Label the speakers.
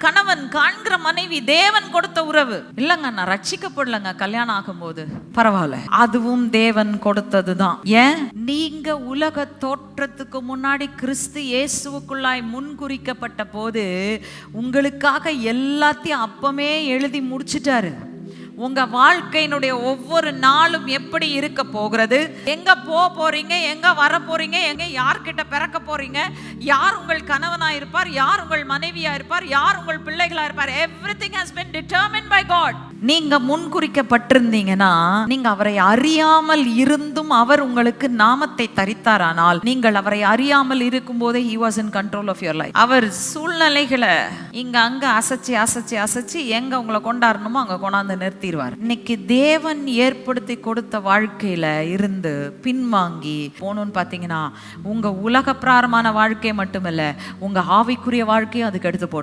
Speaker 1: கணவன், காண்கிற மனைவி தேவன் கொடுத்த உறவு இல்லங்க. நான் ரட்சிக்கப்படலங்க கல்யாணம் ஆகும்போது, பரவாயில்ல, அதுவும் தேவன் கொடுத்ததுதான். ஏன்? நீங்க உலக தோற்றத்துக்கு முன்னாடி கிறிஸ்து இயேசுவுக்குள்ளாய் முன்குறிக்கப்பட்ட போது உங்களுக்காக எல்லாத்தையும் அப்பமே எழுதி முடிச்சிட்டாரு. உங்க வாழ்க்கையினுடைய ஒவ்வொரு நாளும் எப்படி இருக்க போகிறது, எங்க போறீங்க, எங்க வர போறீங்க, எங்க யார்கிட்ட பிறக்க போறீங்க, யார் உங்கள் கணவனா இருப்பார், யார் உங்கள் மனைவியா இருப்பார், யார் உங்கள் பிள்ளைகளா இருப்பார், everything has been determined by God. நீங்க முன்குறிக்கப்பட்டிருந்தீங்கன்னா, நீங்க அவரை அறியாமல் இருந்தும் அவர் உங்களுக்கு நாமத்தை தரித்தாரானால், நீங்கள் அவரை அறியாமல் இருக்கும் போதே he was in control of your life. அவர் சூழ்நிலைகளை இங்க அங்க அசைச்சு எங்க உங்களை கொண்டாடணுமோ அங்க கொண்டாந்து நிறுத்திடுவார். இன்னைக்கு தேவன் ஏற்படுத்தி கொடுத்த வாழ்க்கையில இருந்து பின்வாங்கி போகணும்னு பாத்தீங்கன்னா, உங்க உலக பிராரமான வாழ்க்கை மட்டுமல்ல, உங்க ஆவிக்குரிய வாழ்க்கையும் அதுக்கு எடுத்து போட்டுரும்.